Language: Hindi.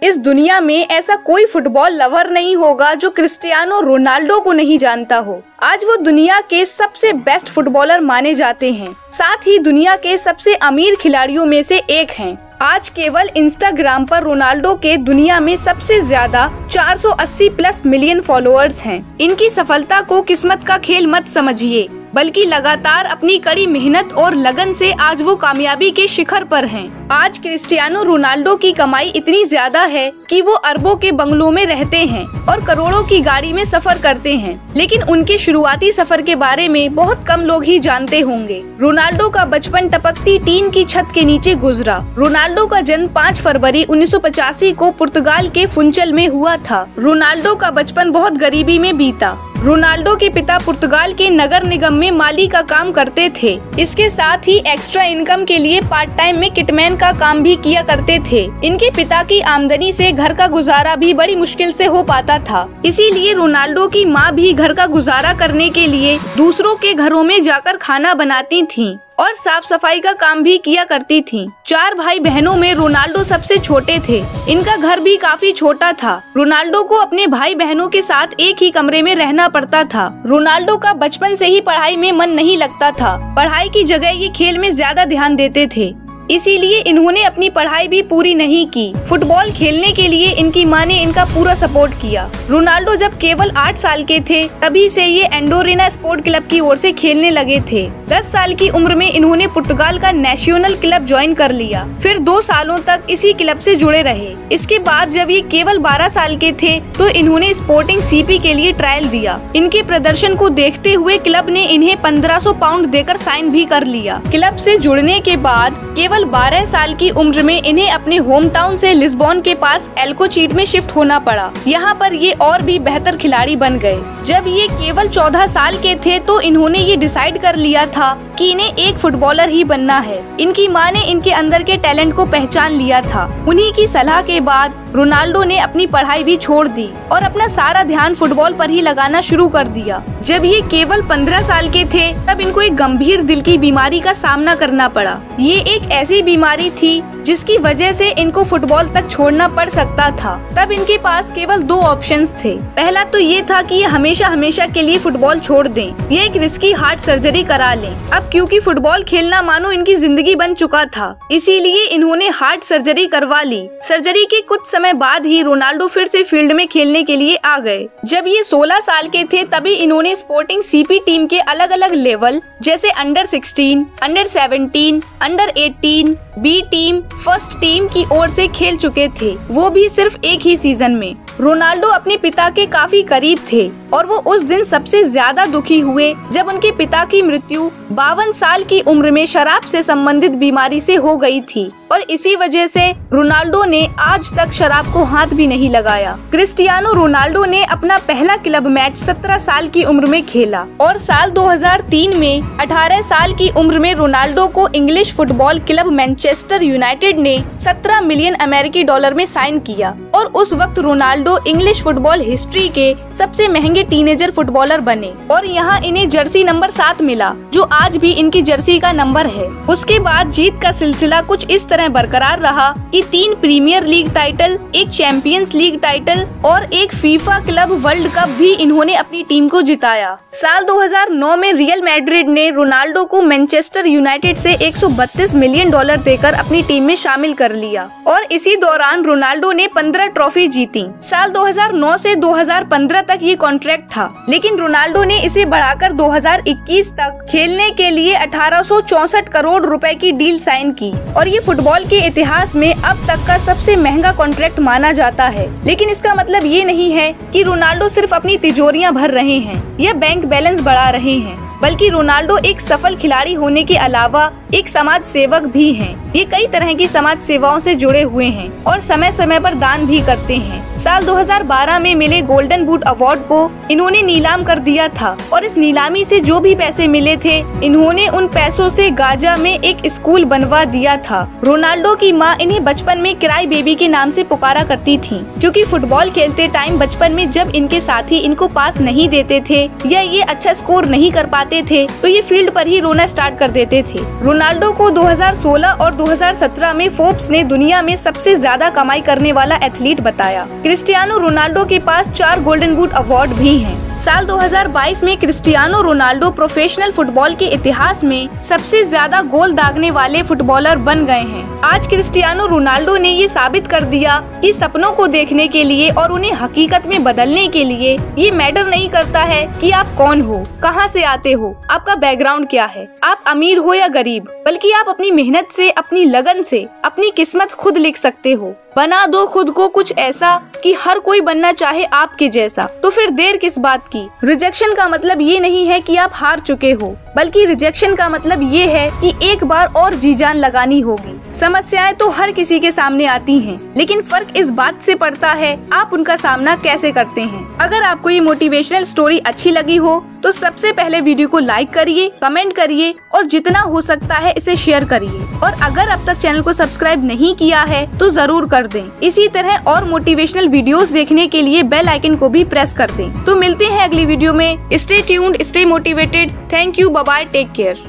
इस दुनिया में ऐसा कोई फुटबॉल लवर नहीं होगा जो क्रिस्टियानो रोनाल्डो को नहीं जानता हो। आज वो दुनिया के सबसे बेस्ट फुटबॉलर माने जाते हैं, साथ ही दुनिया के सबसे अमीर खिलाड़ियों में से एक हैं। आज केवल इंस्टाग्राम पर रोनाल्डो के दुनिया में सबसे ज्यादा 480+ मिलियन फॉलोअर्स हैं। इनकी सफलता को किस्मत का खेल मत समझिए, बल्कि लगातार अपनी कड़ी मेहनत और लगन से आज वो कामयाबी के शिखर पर हैं। आज क्रिस्टियानो रोनाल्डो की कमाई इतनी ज्यादा है कि वो अरबों के बंगलों में रहते हैं और करोड़ों की गाड़ी में सफर करते हैं, लेकिन उनके शुरुआती सफर के बारे में बहुत कम लोग ही जानते होंगे। रोनाल्डो का बचपन टपकती टीन की छत के नीचे गुजरा। रोनाल्डो का जन्म 5 फरवरी 1985 को पुर्तगाल के फुंचल में हुआ था। रोनाल्डो का बचपन बहुत गरीबी में बीता। रोनाल्डो के पिता पुर्तगाल के नगर निगम में माली का काम करते थे। इसके साथ ही एक्स्ट्रा इनकम के लिए पार्ट टाइम में किटमैन का काम भी किया करते थे। इनके पिता की आमदनी से घर का गुजारा भी बड़ी मुश्किल से हो पाता था, इसीलिए रोनाल्डो की माँ भी घर का गुजारा करने के लिए दूसरों के घरों में जाकर खाना बनाती थीं और साफ सफाई का काम भी किया करती थीं। 4 भाई बहनों में रोनाल्डो सबसे छोटे थे। इनका घर भी काफी छोटा था। रोनाल्डो को अपने भाई बहनों के साथ एक ही कमरे में रहना पड़ता था। रोनाल्डो का बचपन से ही पढ़ाई में मन नहीं लगता था। पढ़ाई की जगह ये खेल में ज्यादा ध्यान देते थे, इसीलिए इन्होंने अपनी पढ़ाई भी पूरी नहीं की। फुटबॉल खेलने के लिए इनकी मां ने इनका पूरा सपोर्ट किया। रोनाल्डो जब केवल 8 साल के थे, तभी से ये एंडोरेना स्पोर्ट क्लब की ओर से खेलने लगे थे। 10 साल की उम्र में इन्होंने पुर्तगाल का नेशनल क्लब ज्वाइन कर लिया। फिर 2 सालों तक इसी क्लब से जुड़े रहे। इसके बाद जब ये केवल 12 साल के थे, तो इन्होंने स्पोर्टिंग सीपी के लिए ट्रायल दिया। इनके प्रदर्शन को देखते हुए क्लब ने इन्हें 1500 पाउंड देकर साइन भी कर लिया। क्लब से जुड़ने के बाद केवल 12 साल की उम्र में इन्हें अपने होम टाउन से लिस्बॉन के पास एल्कोचीट में शिफ्ट होना पड़ा। यहाँ पर ये और भी बेहतर खिलाड़ी बन गए। जब ये केवल 14 साल के थे, तो इन्होंने ये डिसाइड कर लिया था कि इन्हें एक फुटबॉलर ही बनना है। इनकी मां ने इनके अंदर के टैलेंट को पहचान लिया था। उन्हीं की सलाह के बाद रोनाल्डो ने अपनी पढ़ाई भी छोड़ दी और अपना सारा ध्यान फुटबॉल पर ही लगाना शुरू कर दिया। जब ये केवल 15 साल के थे, तब इनको एक गंभीर दिल की बीमारी का सामना करना पड़ा। ये एक ऐसी बीमारी थी जिसकी वजह से इनको फुटबॉल तक छोड़ना पड़ सकता था। तब इनके पास केवल 2 ऑप्शंस थे। पहला तो ये था कि ये हमेशा हमेशा के लिए फुटबॉल छोड़ दें। ये एक रिस्की हार्ट सर्जरी करा लें। अब क्योंकि फुटबॉल खेलना मानो इनकी जिंदगी बन चुका था, इसीलिए इन्होंने हार्ट सर्जरी करवा ली। सर्जरी के कुछ समय बाद ही रोनाल्डो फिर से फील्ड में खेलने के लिए आ गए। जब ये 16 साल के थे, तभी इन्होंने स्पोर्टिंग सीपी टीम के अलग अलग लेवल जैसे under 16, under 17, under 18, B team, first team की ओर से खेल चुके थे, वो भी सिर्फ एक ही सीजन में। रोनाल्डो अपने पिता के काफी करीब थे और वो उस दिन सबसे ज्यादा दुखी हुए जब उनके पिता की मृत्यु 52 साल की उम्र में शराब से संबंधित बीमारी से हो गई थी और इसी वजह से रोनाल्डो ने आज तक शराब को हाथ भी नहीं लगाया। क्रिस्टियानो रोनाल्डो ने अपना पहला क्लब मैच 17 साल की उम्र में खेला और साल 2003 में 18 साल की उम्र में रोनाल्डो को English football club Manchester United ने 17 मिलियन अमेरिकी डॉलर में साइन किया और उस वक्त रोनाल्डो इंग्लिश फुटबॉल हिस्ट्री के सबसे महंगे टीनेजर फुटबॉलर बने और यहाँ इन्हें जर्सी नंबर 7 मिला, जो आज भी इनकी जर्सी का नंबर है। उसके बाद जीत का सिलसिला कुछ इस तरह बरकरार रहा कि 3 प्रीमियर लीग टाइटल, एक चैंपियंस लीग टाइटल और एक फीफा क्लब वर्ल्ड कप भी इन्होंने अपनी टीम को जिताया। साल 2009 में रियल मैड्रिड ने रोनाल्डो को मैनचेस्टर यूनाइटेड से 132 मिलियन डॉलर देकर अपनी टीम में शामिल कर लिया और इसी दौरान रोनाल्डो ने 15 ट्रॉफी जीती। साल 2009 से 2015 तक ये कॉन्ट्रैक्ट था, लेकिन रोनाल्डो ने इसे बढ़ाकर 2021 तक खेलने के लिए 1864 करोड़ रुपए की डील साइन की और ये फुटबॉल के इतिहास में अब तक का सबसे महंगा कॉन्ट्रैक्ट माना जाता है। लेकिन इसका मतलब ये नहीं है कि रोनाल्डो सिर्फ अपनी तिजोरियां भर रहे हैं या बैंक बैलेंस बढ़ा रहे हैं, बल्कि रोनाल्डो एक सफल खिलाड़ी होने के अलावा एक समाज सेवक भी हैं। ये कई तरह की समाज सेवाओं से जुड़े हुए हैं और समय समय पर दान भी करते हैं। साल 2012 में मिले गोल्डन बूट अवार्ड को इन्होंने नीलाम कर दिया था और इस नीलामी से जो भी पैसे मिले थे, इन्होंने उन पैसों से गाजा में एक स्कूल बनवा दिया था। रोनाल्डो की मां इन्हें बचपन में क्राई बेबी के नाम से पुकारा करती थी, क्योंकि फुटबॉल खेलते टाइम बचपन में जब इनके साथी इनको पास नहीं देते थे या ये अच्छा स्कोर नहीं कर पाते थे, तो ये फील्ड पर ही रोना स्टार्ट कर देते थे। रोनाल्डो को 2016 और 2017 में फोर्ब्स ने दुनिया में सबसे ज्यादा कमाई करने वाला एथलीट बताया। क्रिस्टियानो रोनाल्डो के पास 4 गोल्डन बूट अवार्ड भी हैं। साल 2022 में क्रिस्टियानो रोनाल्डो प्रोफेशनल फुटबॉल के इतिहास में सबसे ज्यादा गोल दागने वाले फुटबॉलर बन गए हैं। आज क्रिस्टियानो रोनाल्डो ने ये साबित कर दिया कि सपनों को देखने के लिए और उन्हें हकीकत में बदलने के लिए ये मैटर नहीं करता है कि आप कौन हो, कहां से आते हो, आपका बैकग्राउंड क्या है, आप अमीर हो या गरीब, बल्कि आप अपनी मेहनत से, अपनी लगन से अपनी किस्मत खुद लिख सकते हो। बना दो खुद को कुछ ऐसा कि हर कोई बनना चाहे आपके जैसा, तो फिर देर किस बात की। रिजेक्शन का मतलब ये नहीं है कि आप हार चुके हो, बल्कि रिजेक्शन का मतलब ये है कि एक बार और जी जान लगानी होगी। समस्याएं तो हर किसी के सामने आती हैं, लेकिन फर्क इस बात से पड़ता है आप उनका सामना कैसे करते हैं। अगर आपको ये मोटिवेशनल स्टोरी अच्छी लगी हो तो सबसे पहले वीडियो को लाइक करिए, कमेंट करिए और जितना हो सकता है इसे शेयर करिए। और अगर अब तक चैनल को सब्सक्राइब नहीं किया है तो जरूर कर दें। इसी तरह और मोटिवेशनल वीडियोस देखने के लिए बेल आइकन को भी प्रेस कर दें। तो मिलते हैं अगली वीडियो में। Stay tuned, stay motivated. Thank you, bye bye, take care.